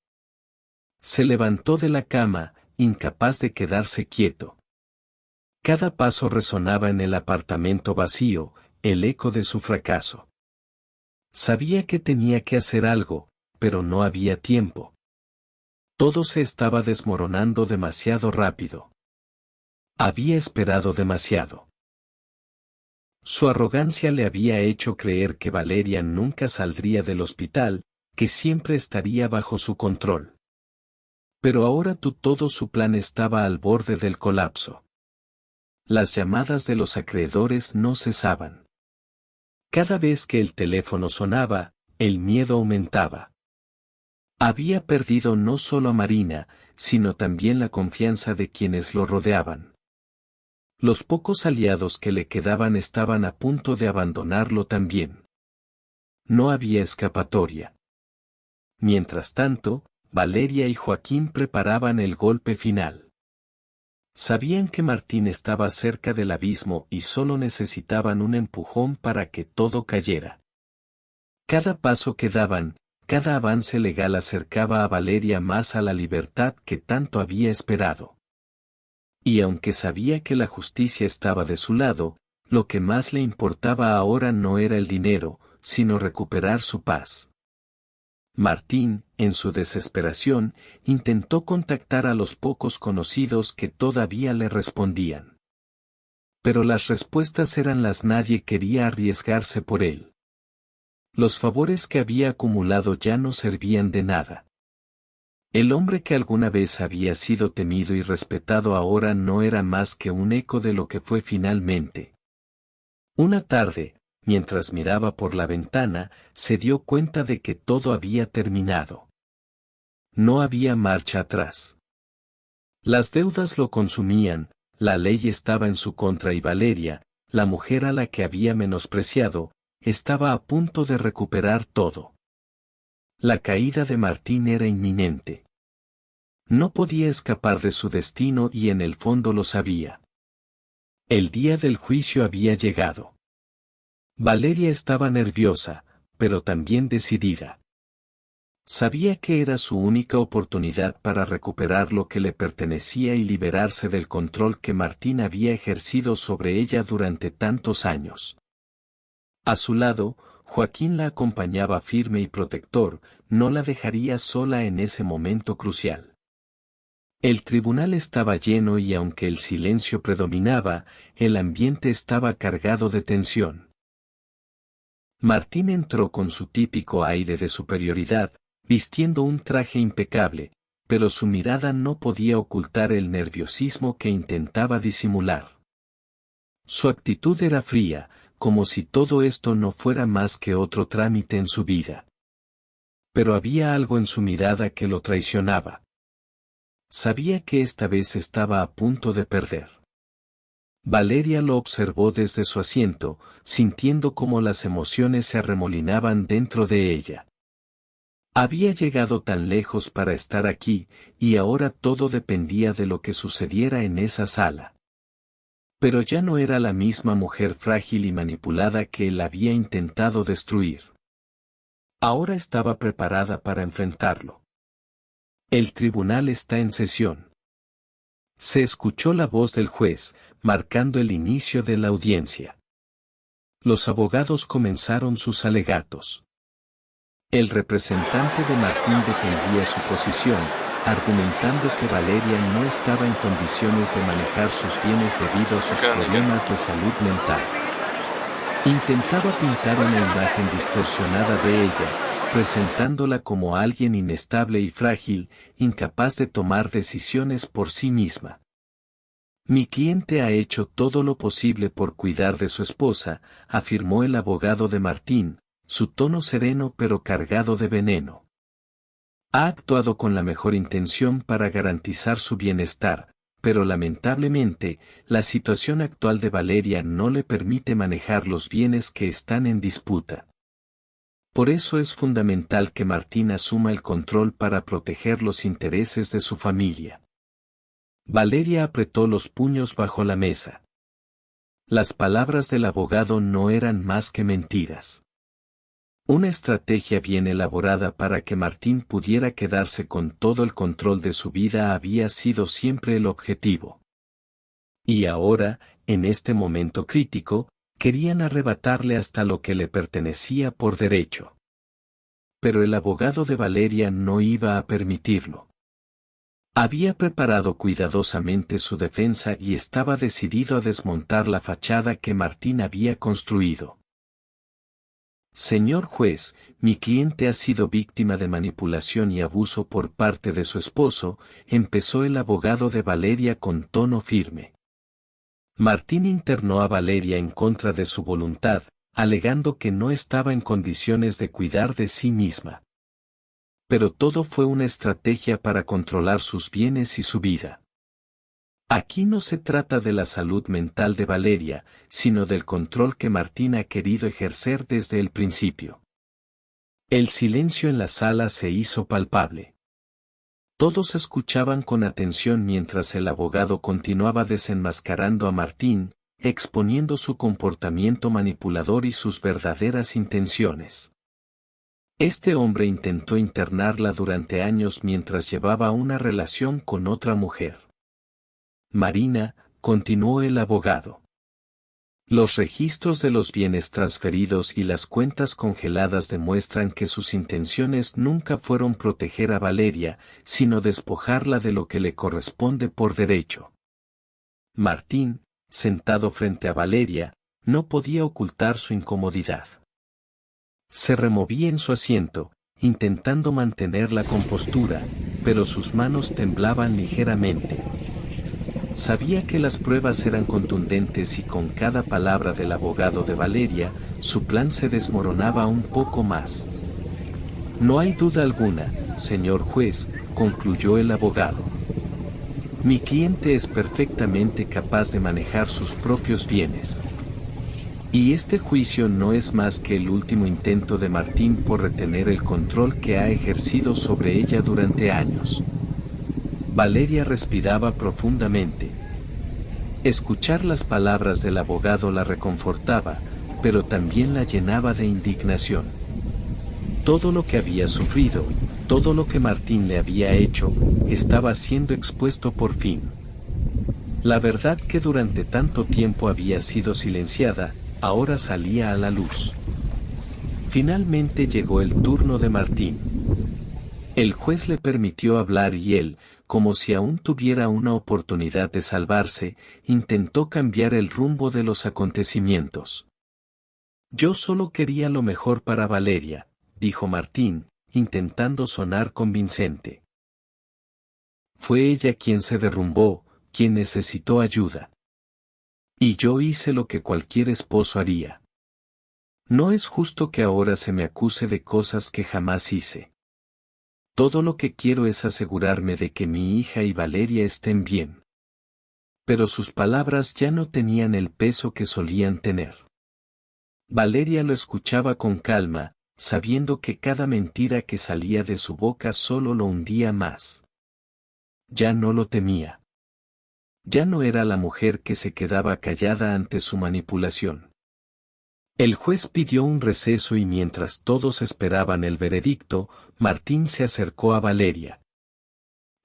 Se levantó de la cama, incapaz de quedarse quieto. Cada paso resonaba en el apartamento vacío, el eco de su fracaso. Sabía que tenía que hacer algo, pero no había tiempo. Todo se estaba desmoronando demasiado rápido. Había esperado demasiado. Su arrogancia le había hecho creer que Valeria nunca saldría del hospital, que siempre estaría bajo su control. Pero ahora todo su plan estaba al borde del colapso. Las llamadas de los acreedores no cesaban. Cada vez que el teléfono sonaba, el miedo aumentaba. Había perdido no solo a Marina, sino también la confianza de quienes lo rodeaban. Los pocos aliados que le quedaban estaban a punto de abandonarlo también. No había escapatoria. Mientras tanto, Valeria y Joaquín preparaban el golpe final. Sabían que Martín estaba cerca del abismo y solo necesitaban un empujón para que todo cayera. Cada paso que daban, cada avance legal acercaba a Valeria más a la libertad que tanto había esperado. Y aunque sabía que la justicia estaba de su lado, lo que más le importaba ahora no era el dinero, sino recuperar su paz. Martín, en su desesperación, intentó contactar a los pocos conocidos que todavía le respondían. Pero las respuestas eran las nadie quería arriesgarse por él. Los favores que había acumulado ya no servían de nada. El hombre que alguna vez había sido temido y respetado ahora no era más que un eco de lo que fue finalmente. Una tarde, mientras miraba por la ventana, se dio cuenta de que todo había terminado. No había marcha atrás. Las deudas lo consumían, la ley estaba en su contra y Valeria, la mujer a la que había menospreciado, estaba a punto de recuperar todo. La caída de Martín era inminente. No podía escapar de su destino y en el fondo lo sabía. El día del juicio había llegado. Valeria estaba nerviosa, pero también decidida. Sabía que era su única oportunidad para recuperar lo que le pertenecía y liberarse del control que Martín había ejercido sobre ella durante tantos años. A su lado, Joaquín la acompañaba firme y protector, no la dejaría sola en ese momento crucial. El tribunal estaba lleno y aunque el silencio predominaba, el ambiente estaba cargado de tensión. Martín entró con su típico aire de superioridad, vistiendo un traje impecable, pero su mirada no podía ocultar el nerviosismo que intentaba disimular. Su actitud era fría, como si todo esto no fuera más que otro trámite en su vida. Pero había algo en su mirada que lo traicionaba. Sabía que esta vez estaba a punto de perder. Valeria lo observó desde su asiento, sintiendo cómo las emociones se arremolinaban dentro de ella. Había llegado tan lejos para estar aquí, y ahora todo dependía de lo que sucediera en esa sala. Pero ya no era la misma mujer frágil y manipulada que él había intentado destruir. Ahora estaba preparada para enfrentarlo. El tribunal está en sesión. Se escuchó la voz del juez, marcando el inicio de la audiencia. Los abogados comenzaron sus alegatos. El representante de Martín defendía su posición, argumentando que Valeria no estaba en condiciones de manejar sus bienes debido a sus problemas de salud mental. Intentaba pintar una imagen distorsionada de ella, presentándola como alguien inestable y frágil, incapaz de tomar decisiones por sí misma. Mi cliente ha hecho todo lo posible por cuidar de su esposa, afirmó el abogado de Martín, su tono sereno pero cargado de veneno. Ha actuado con la mejor intención para garantizar su bienestar, pero lamentablemente, la situación actual de Valeria no le permite manejar los bienes que están en disputa. Por eso es fundamental que Martín asuma el control para proteger los intereses de su familia. Valeria apretó los puños bajo la mesa. Las palabras del abogado no eran más que mentiras. Una estrategia bien elaborada para que Martín pudiera quedarse con todo el control de su vida había sido siempre el objetivo. Y ahora, en este momento crítico, querían arrebatarle hasta lo que le pertenecía por derecho. Pero el abogado de Valeria no iba a permitirlo. Había preparado cuidadosamente su defensa y estaba decidido a desmontar la fachada que Martín había construido. Señor juez, mi cliente ha sido víctima de manipulación y abuso por parte de su esposo, empezó el abogado de Valeria con tono firme. Martín internó a Valeria en contra de su voluntad, alegando que no estaba en condiciones de cuidar de sí misma. Pero todo fue una estrategia para controlar sus bienes y su vida. Aquí no se trata de la salud mental de Valeria, sino del control que Martín ha querido ejercer desde el principio. El silencio en la sala se hizo palpable. Todos escuchaban con atención mientras el abogado continuaba desenmascarando a Martín, exponiendo su comportamiento manipulador y sus verdaderas intenciones. Este hombre intentó internarla durante años mientras llevaba una relación con otra mujer. Marina, continuó el abogado. Los registros de los bienes transferidos y las cuentas congeladas demuestran que sus intenciones nunca fueron proteger a Valeria, sino despojarla de lo que le corresponde por derecho. Martín, sentado frente a Valeria, no podía ocultar su incomodidad. Se removía en su asiento, intentando mantener la compostura, pero sus manos temblaban ligeramente. Sabía que las pruebas eran contundentes y con cada palabra del abogado de Valeria, su plan se desmoronaba un poco más. No hay duda alguna, señor juez, concluyó el abogado. Mi cliente es perfectamente capaz de manejar sus propios bienes. Y este juicio no es más que el último intento de Martín por retener el control que ha ejercido sobre ella durante años. Valeria respiraba profundamente. Escuchar las palabras del abogado la reconfortaba, pero también la llenaba de indignación. Todo lo que había sufrido, todo lo que Martín le había hecho, estaba siendo expuesto por fin. La verdad que durante tanto tiempo había sido silenciada, ahora salía a la luz. Finalmente llegó el turno de Martín. El juez le permitió hablar y él, como si aún tuviera una oportunidad de salvarse, intentó cambiar el rumbo de los acontecimientos. Yo solo quería lo mejor para Valeria, dijo Martín, intentando sonar convincente. Fue ella quien se derrumbó, quien necesitó ayuda. Y yo hice lo que cualquier esposo haría. No es justo que ahora se me acuse de cosas que jamás hice. Todo lo que quiero es asegurarme de que mi hija y Valeria estén bien. Pero sus palabras ya no tenían el peso que solían tener. Valeria lo escuchaba con calma, sabiendo que cada mentira que salía de su boca solo lo hundía más. Ya no lo temía. Ya no era la mujer que se quedaba callada ante su manipulación. El juez pidió un receso y mientras todos esperaban el veredicto, Martín se acercó a Valeria.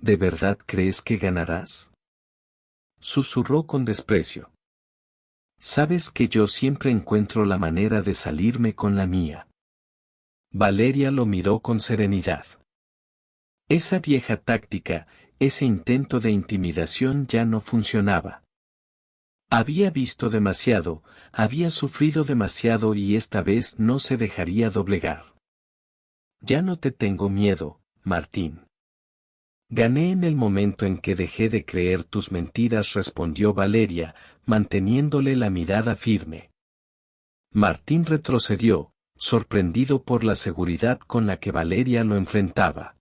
¿De verdad crees que ganarás?, susurró con desprecio. Sabes que yo siempre encuentro la manera de salirme con la mía. Valeria lo miró con serenidad. Esa vieja táctica, ese intento de intimidación ya no funcionaba. Había visto demasiado, había sufrido demasiado y esta vez no se dejaría doblegar. Ya no te tengo miedo, Martín. Gané en el momento en que dejé de creer tus mentiras, respondió Valeria, manteniéndole la mirada firme. Martín retrocedió, sorprendido por la seguridad con la que Valeria lo enfrentaba.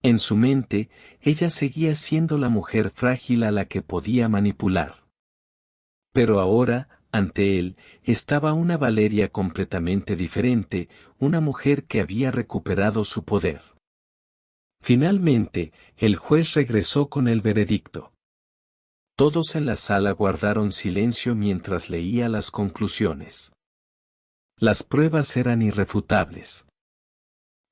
En su mente, ella seguía siendo la mujer frágil a la que podía manipular. Pero ahora, ante él, estaba una Valeria completamente diferente, una mujer que había recuperado su poder. Finalmente, el juez regresó con el veredicto. Todos en la sala guardaron silencio mientras leía las conclusiones. Las pruebas eran irrefutables.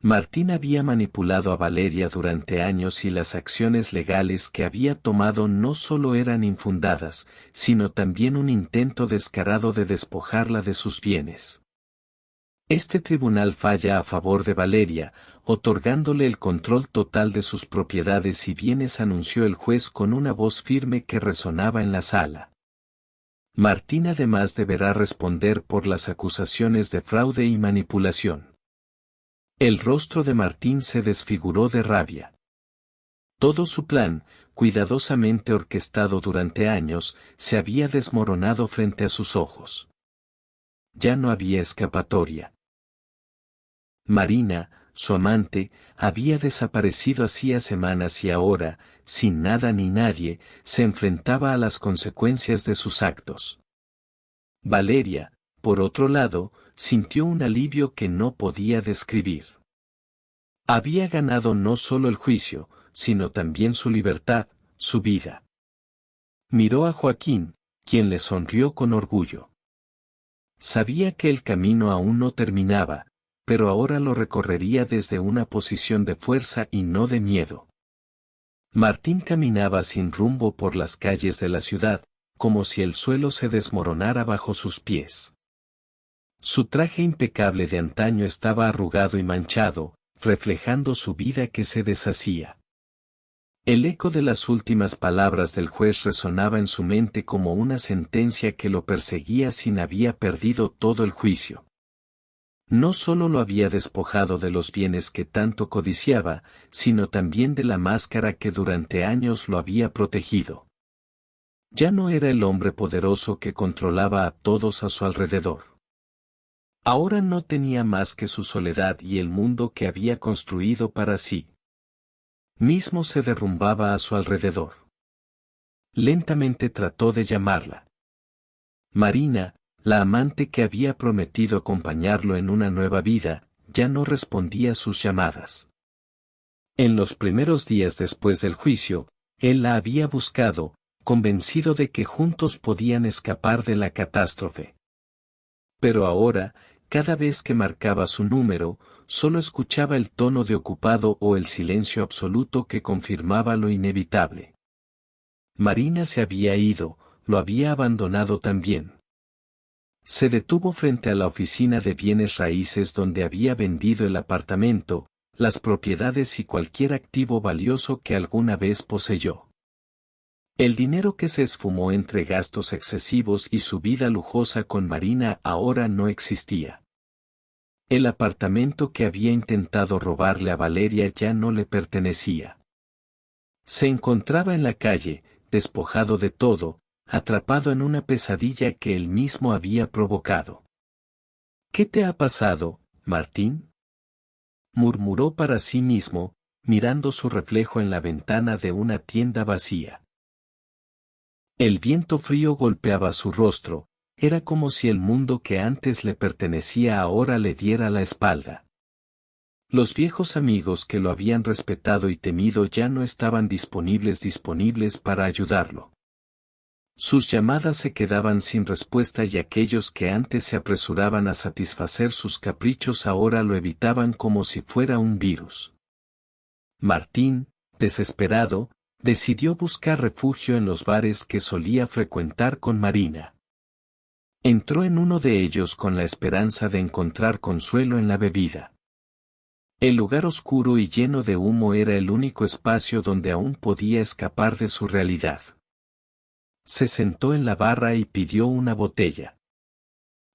Martín había manipulado a Valeria durante años y las acciones legales que había tomado no solo eran infundadas, sino también un intento descarado de despojarla de sus bienes. Este tribunal falla a favor de Valeria, otorgándole el control total de sus propiedades y bienes, anunció el juez con una voz firme que resonaba en la sala. Martín además deberá responder por las acusaciones de fraude y manipulación. El rostro de Martín se desfiguró de rabia. Todo su plan, cuidadosamente orquestado durante años, se había desmoronado frente a sus ojos. Ya no había escapatoria. Marina, su amante, había desaparecido hacía semanas y ahora, sin nada ni nadie, se enfrentaba a las consecuencias de sus actos. Valeria, por otro lado, sintió un alivio que no podía describir. Había ganado no solo el juicio, sino también su libertad, su vida. Miró a Joaquín, quien le sonrió con orgullo. Sabía que el camino aún no terminaba, pero ahora lo recorrería desde una posición de fuerza y no de miedo. Martín caminaba sin rumbo por las calles de la ciudad, como si el suelo se desmoronara bajo sus pies. Su traje impecable de antaño estaba arrugado y manchado, reflejando su vida que se deshacía. El eco de las últimas palabras del juez resonaba en su mente como una sentencia que lo perseguía sin había perdido todo el juicio. No solo lo había despojado de los bienes que tanto codiciaba, sino también de la máscara que durante años lo había protegido. Ya no era el hombre poderoso que controlaba a todos a su alrededor. Ahora no tenía más que su soledad y el mundo que había construido para sí. Mismo se derrumbaba a su alrededor. Lentamente trató de llamarla. Marina, la amante que había prometido acompañarlo en una nueva vida, ya no respondía sus llamadas. En los primeros días después del juicio, él la había buscado, convencido de que juntos podían escapar de la catástrofe. Pero ahora, cada vez que marcaba su número, solo escuchaba el tono de ocupado o el silencio absoluto que confirmaba lo inevitable. Marina se había ido, lo había abandonado también. Se detuvo frente a la oficina de bienes raíces donde había vendido el apartamento, las propiedades y cualquier activo valioso que alguna vez poseyó. El dinero que se esfumó entre gastos excesivos y su vida lujosa con Marina ahora no existía. El apartamento que había intentado robarle a Valeria ya no le pertenecía. Se encontraba en la calle, despojado de todo, atrapado en una pesadilla que él mismo había provocado. ¿Qué te ha pasado, Martín?, murmuró para sí mismo, mirando su reflejo en la ventana de una tienda vacía. El viento frío golpeaba su rostro, era como si el mundo que antes le pertenecía ahora le diera la espalda. Los viejos amigos que lo habían respetado y temido ya no estaban disponibles para ayudarlo. Sus llamadas se quedaban sin respuesta y aquellos que antes se apresuraban a satisfacer sus caprichos ahora lo evitaban como si fuera un virus. Martín, desesperado, decidió buscar refugio en los bares que solía frecuentar con Marina. Entró en uno de ellos con la esperanza de encontrar consuelo en la bebida. El lugar oscuro y lleno de humo era el único espacio donde aún podía escapar de su realidad. Se sentó en la barra y pidió una botella.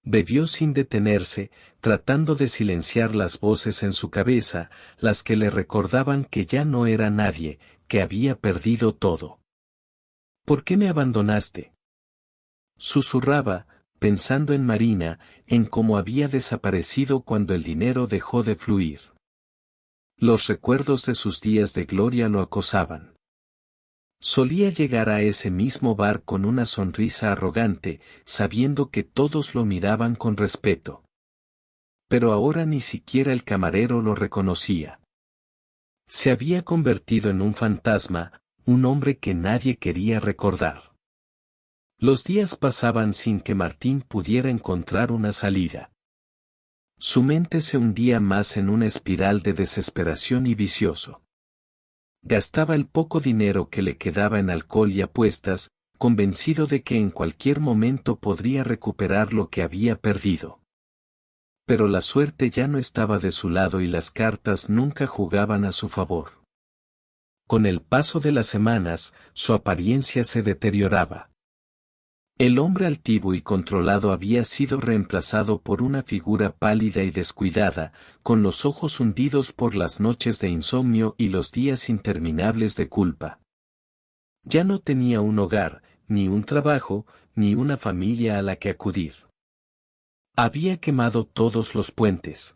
Bebió sin detenerse, tratando de silenciar las voces en su cabeza, las que le recordaban que ya no era nadie, que había perdido todo. ¿Por qué me abandonaste?, susurraba, pensando en Marina, en cómo había desaparecido cuando el dinero dejó de fluir. Los recuerdos de sus días de gloria lo acosaban. Solía llegar a ese mismo bar con una sonrisa arrogante, sabiendo que todos lo miraban con respeto. Pero ahora ni siquiera el camarero lo reconocía. Se había convertido en un fantasma, un hombre que nadie quería recordar. Los días pasaban sin que Martín pudiera encontrar una salida. Su mente se hundía más en una espiral de desesperación y vicioso. Gastaba el poco dinero que le quedaba en alcohol y apuestas, convencido de que en cualquier momento podría recuperar lo que había perdido. Pero la suerte ya no estaba de su lado y las cartas nunca jugaban a su favor. Con el paso de las semanas, su apariencia se deterioraba. El hombre altivo y controlado había sido reemplazado por una figura pálida y descuidada, con los ojos hundidos por las noches de insomnio y los días interminables de culpa. Ya no tenía un hogar, ni un trabajo, ni una familia a la que acudir. Había quemado todos los puentes.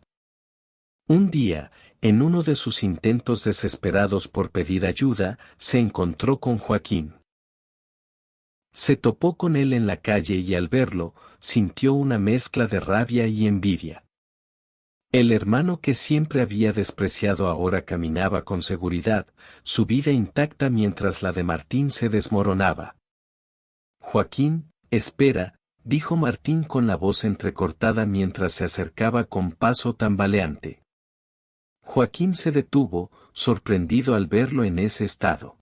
Un día, en uno de sus intentos desesperados por pedir ayuda, se encontró con Joaquín. Se topó con él en la calle y al verlo, sintió una mezcla de rabia y envidia. El hermano que siempre había despreciado ahora caminaba con seguridad, su vida intacta mientras la de Martín se desmoronaba. Joaquín, espera, dijo Martín con la voz entrecortada mientras se acercaba con paso tambaleante. Joaquín se detuvo, sorprendido al verlo en ese estado.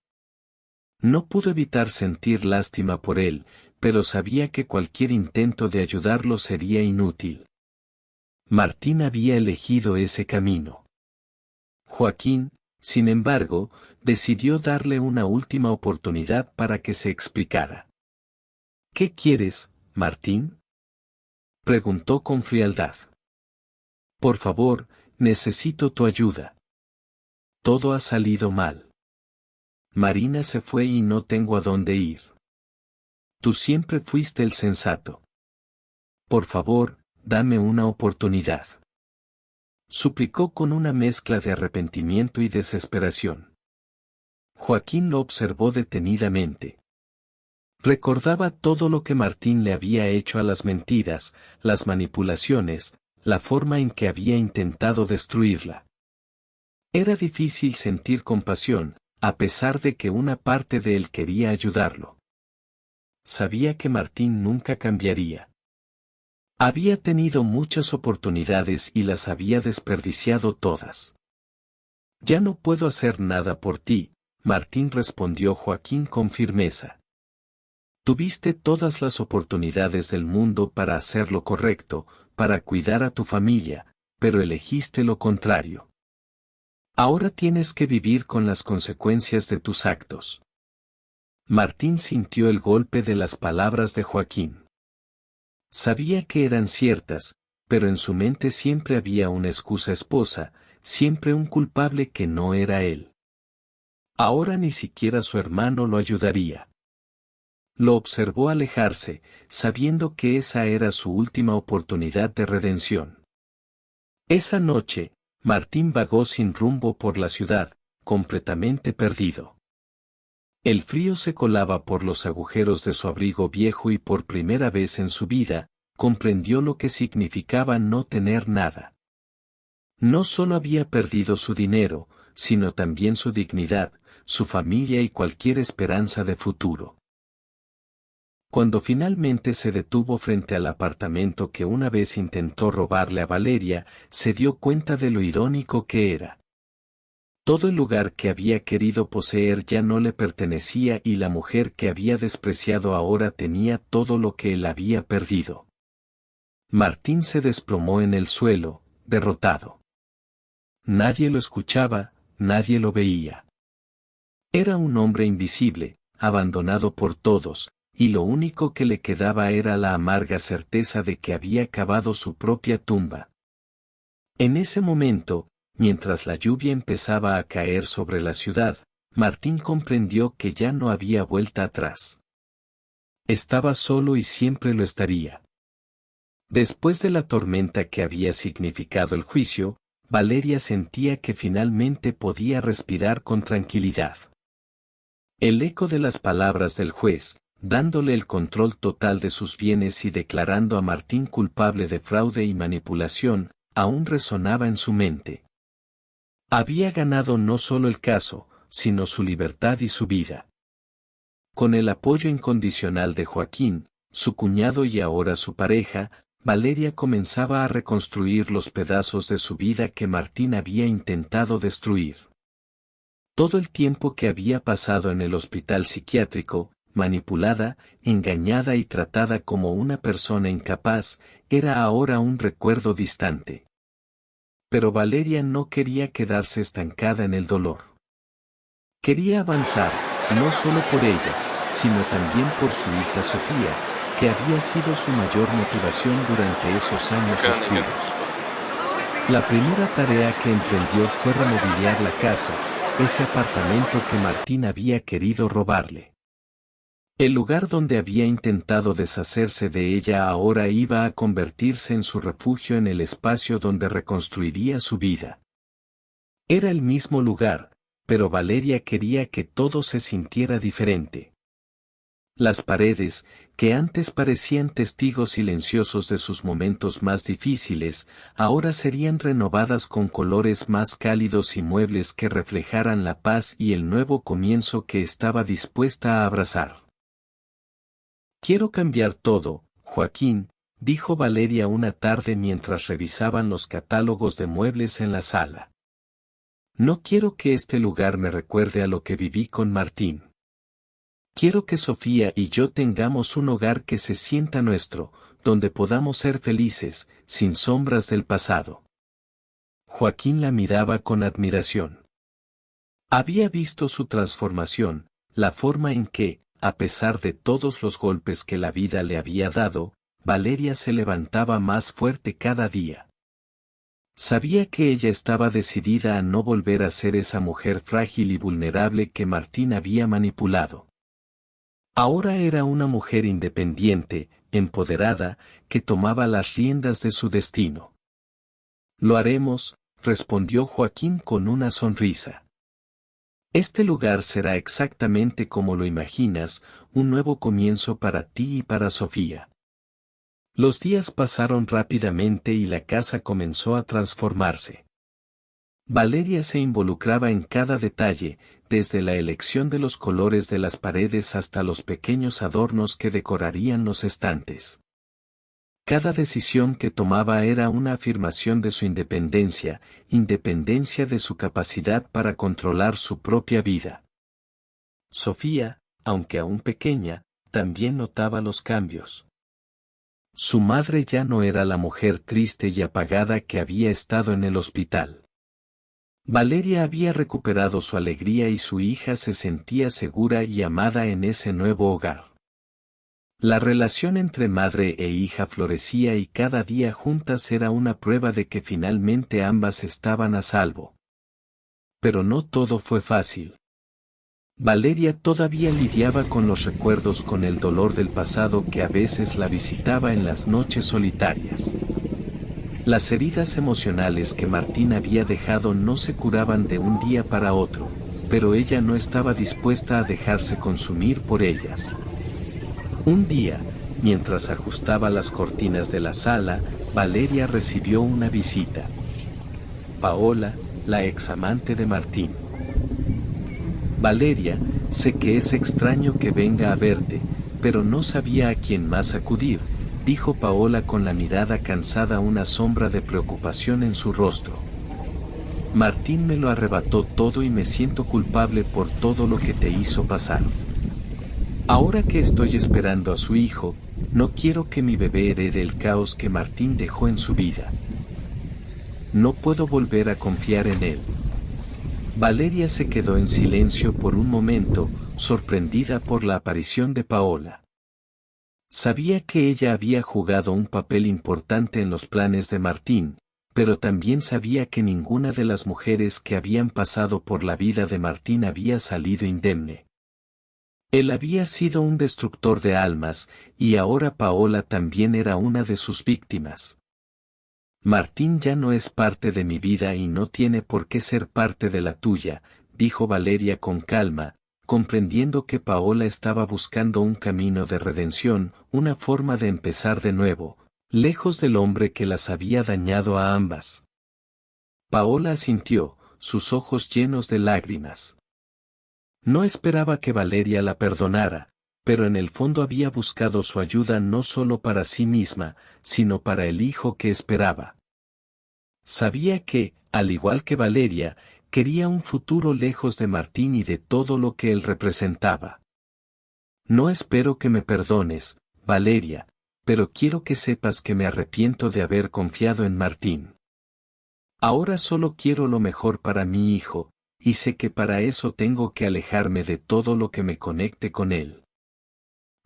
No pudo evitar sentir lástima por él, pero sabía que cualquier intento de ayudarlo sería inútil. Martín había elegido ese camino. Joaquín, sin embargo, decidió darle una última oportunidad para que se explicara. ¿Qué quieres, Martín?, preguntó con frialdad. Por favor, necesito tu ayuda. Todo ha salido mal. Marina se fue y no tengo a dónde ir. Tú siempre fuiste el sensato. Por favor, dame una oportunidad. Suplicó con una mezcla de arrepentimiento y desesperación. Joaquín lo observó detenidamente. Recordaba todo lo que Martín le había hecho a las mentiras, las manipulaciones, la forma en que había intentado destruirla. Era difícil sentir compasión, a pesar de que una parte de él quería ayudarlo. Sabía que Martín nunca cambiaría. Había tenido muchas oportunidades y las había desperdiciado todas. Ya no puedo hacer nada por ti, Martín, respondió Joaquín con firmeza. Tuviste todas las oportunidades del mundo para hacer lo correcto, para cuidar a tu familia, pero elegiste lo contrario. Ahora tienes que vivir con las consecuencias de tus actos. Martín sintió el golpe de las palabras de Joaquín. Sabía que eran ciertas, pero en su mente siempre había una excusa esposa, siempre un culpable que no era él. Ahora ni siquiera su hermano lo ayudaría. Lo observó alejarse, sabiendo que esa era su última oportunidad de redención. Esa noche, Martín vagó sin rumbo por la ciudad, completamente perdido. El frío se colaba por los agujeros de su abrigo viejo y por primera vez en su vida, comprendió lo que significaba no tener nada. No solo había perdido su dinero, sino también su dignidad, su familia y cualquier esperanza de futuro. Cuando finalmente se detuvo frente al apartamento que una vez intentó robarle a Valeria, se dio cuenta de lo irónico que era. Todo el lugar que había querido poseer ya no le pertenecía y la mujer que había despreciado ahora tenía todo lo que él había perdido. Martín se desplomó en el suelo, derrotado. Nadie lo escuchaba, nadie lo veía. Era un hombre invisible, abandonado por todos, y lo único que le quedaba era la amarga certeza de que había cavado su propia tumba. En ese momento, mientras la lluvia empezaba a caer sobre la ciudad, Martín comprendió que ya no había vuelta atrás. Estaba solo y siempre lo estaría. Después de la tormenta que había significado el juicio, Valeria sentía que finalmente podía respirar con tranquilidad. El eco de las palabras del juez, dándole el control total de sus bienes y declarando a Martín culpable de fraude y manipulación, aún resonaba en su mente. Había ganado no solo el caso, sino su libertad y su vida. Con el apoyo incondicional de Joaquín, su cuñado y ahora su pareja, Valeria comenzaba a reconstruir los pedazos de su vida que Martín había intentado destruir. Todo el tiempo que había pasado en el hospital psiquiátrico, manipulada, engañada y tratada como una persona incapaz, era ahora un recuerdo distante. Pero Valeria no quería quedarse estancada en el dolor. Quería avanzar, no solo por ella, sino también por su hija Sofía, que había sido su mayor motivación durante esos años oscuros. La primera tarea que emprendió fue remobiliar la casa, ese apartamento que Martín había querido robarle. El lugar donde había intentado deshacerse de ella ahora iba a convertirse en su refugio, en el espacio donde reconstruiría su vida. Era el mismo lugar, pero Valeria quería que todo se sintiera diferente. Las paredes, que antes parecían testigos silenciosos de sus momentos más difíciles, ahora serían renovadas con colores más cálidos y muebles que reflejaran la paz y el nuevo comienzo que estaba dispuesta a abrazar. Quiero cambiar todo, Joaquín, dijo Valeria una tarde mientras revisaban los catálogos de muebles en la sala. No quiero que este lugar me recuerde a lo que viví con Martín. Quiero que Sofía y yo tengamos un hogar que se sienta nuestro, donde podamos ser felices, sin sombras del pasado. Joaquín la miraba con admiración. Había visto su transformación, la forma en que, a pesar de todos los golpes que la vida le había dado, Valeria se levantaba más fuerte cada día. Sabía que ella estaba decidida a no volver a ser esa mujer frágil y vulnerable que Martín había manipulado. Ahora era una mujer independiente, empoderada, que tomaba las riendas de su destino. Lo haremos, respondió Joaquín con una sonrisa. Este lugar será exactamente como lo imaginas, un nuevo comienzo para ti y para Sofía. Los días pasaron rápidamente y la casa comenzó a transformarse. Valeria se involucraba en cada detalle, desde la elección de los colores de las paredes hasta los pequeños adornos que decorarían los estantes. Cada decisión que tomaba era una afirmación de su independencia, independencia de su capacidad para controlar su propia vida. Sofía, aunque aún pequeña, también notaba los cambios. Su madre ya no era la mujer triste y apagada que había estado en el hospital. Valeria había recuperado su alegría y su hija se sentía segura y amada en ese nuevo hogar. La relación entre madre e hija florecía y cada día juntas era una prueba de que finalmente ambas estaban a salvo. Pero no todo fue fácil. Valeria todavía lidiaba con los recuerdos, con el dolor del pasado que a veces la visitaba en las noches solitarias. Las heridas emocionales que Martín había dejado no se curaban de un día para otro, pero ella no estaba dispuesta a dejarse consumir por ellas. Un día, mientras ajustaba las cortinas de la sala, Valeria recibió una visita. Paola, la examante de Martín. Valeria, sé que es extraño que venga a verte, pero no sabía a quién más acudir, dijo Paola con la mirada cansada, una sombra de preocupación en su rostro. Martín me lo arrebató todo y me siento culpable por todo lo que te hizo pasar. Ahora que estoy esperando a su hijo, no quiero que mi bebé herede el caos que Martín dejó en su vida. No puedo volver a confiar en él. Valeria se quedó en silencio por un momento, sorprendida por la aparición de Paola. Sabía que ella había jugado un papel importante en los planes de Martín, pero también sabía que ninguna de las mujeres que habían pasado por la vida de Martín había salido indemne. Él había sido un destructor de almas, y ahora Paola también era una de sus víctimas. Martín ya no es parte de mi vida y no tiene por qué ser parte de la tuya, dijo Valeria con calma, comprendiendo que Paola estaba buscando un camino de redención, una forma de empezar de nuevo, lejos del hombre que las había dañado a ambas. Paola asintió, sus ojos llenos de lágrimas. No esperaba que Valeria la perdonara, pero en el fondo había buscado su ayuda no solo para sí misma, sino para el hijo que esperaba. Sabía que, al igual que Valeria, quería un futuro lejos de Martín y de todo lo que él representaba. No espero que me perdones, Valeria, pero quiero que sepas que me arrepiento de haber confiado en Martín. Ahora solo quiero lo mejor para mi hijo, y sé que para eso tengo que alejarme de todo lo que me conecte con él.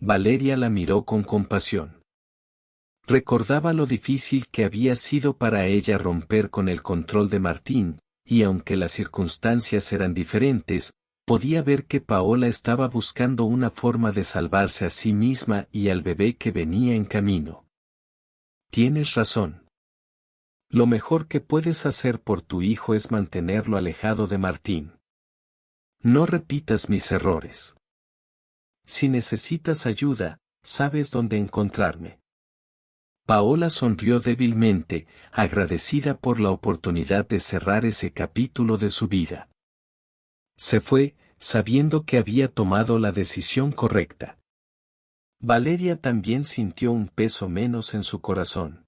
Valeria la miró con compasión. Recordaba lo difícil que había sido para ella romper con el control de Martín, y aunque las circunstancias eran diferentes, podía ver que Paola estaba buscando una forma de salvarse a sí misma y al bebé que venía en camino. Tienes razón. Lo mejor que puedes hacer por tu hijo es mantenerlo alejado de Martín. No repitas mis errores. Si necesitas ayuda, sabes dónde encontrarme. Paola sonrió débilmente, agradecida por la oportunidad de cerrar ese capítulo de su vida. Se fue, sabiendo que había tomado la decisión correcta. Valeria también sintió un peso menos en su corazón.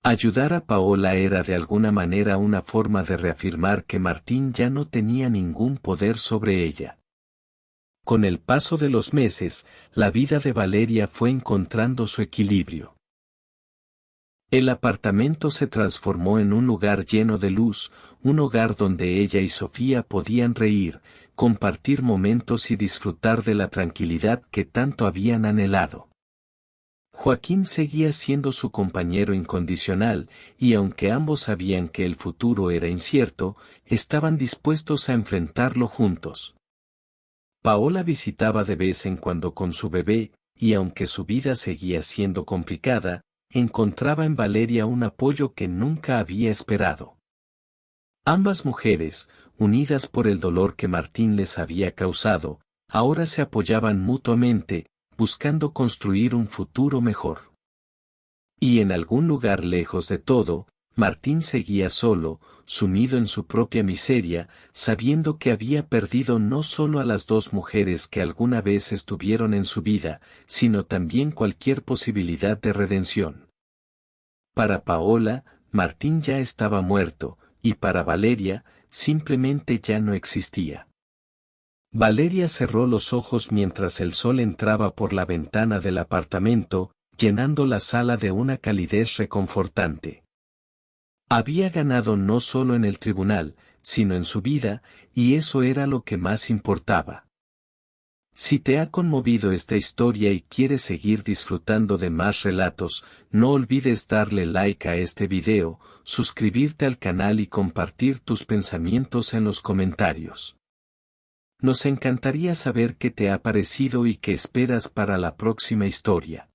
Ayudar a Paola era de alguna manera una forma de reafirmar que Martín ya no tenía ningún poder sobre ella. Con el paso de los meses, la vida de Valeria fue encontrando su equilibrio. El apartamento se transformó en un lugar lleno de luz, un hogar donde ella y Sofía podían reír, compartir momentos y disfrutar de la tranquilidad que tanto habían anhelado. Joaquín seguía siendo su compañero incondicional, y aunque ambos sabían que el futuro era incierto, estaban dispuestos a enfrentarlo juntos. Paola visitaba de vez en cuando con su bebé, y aunque su vida seguía siendo complicada, encontraba en Valeria un apoyo que nunca había esperado. Ambas mujeres, unidas por el dolor que Martín les había causado, ahora se apoyaban mutuamente, buscando construir un futuro mejor. Y en algún lugar lejos de todo, Martín seguía solo, sumido en su propia miseria, sabiendo que había perdido no solo a las dos mujeres que alguna vez estuvieron en su vida, sino también cualquier posibilidad de redención. Para Paola, Martín ya estaba muerto, y para Valeria, simplemente ya no existía. Valeria cerró los ojos mientras el sol entraba por la ventana del apartamento, llenando la sala de una calidez reconfortante. Había ganado no solo en el tribunal, sino en su vida, y eso era lo que más importaba. Si te ha conmovido esta historia y quieres seguir disfrutando de más relatos, no olvides darle like a este video, suscribirte al canal y compartir tus pensamientos en los comentarios. Nos encantaría saber qué te ha parecido y qué esperas para la próxima historia.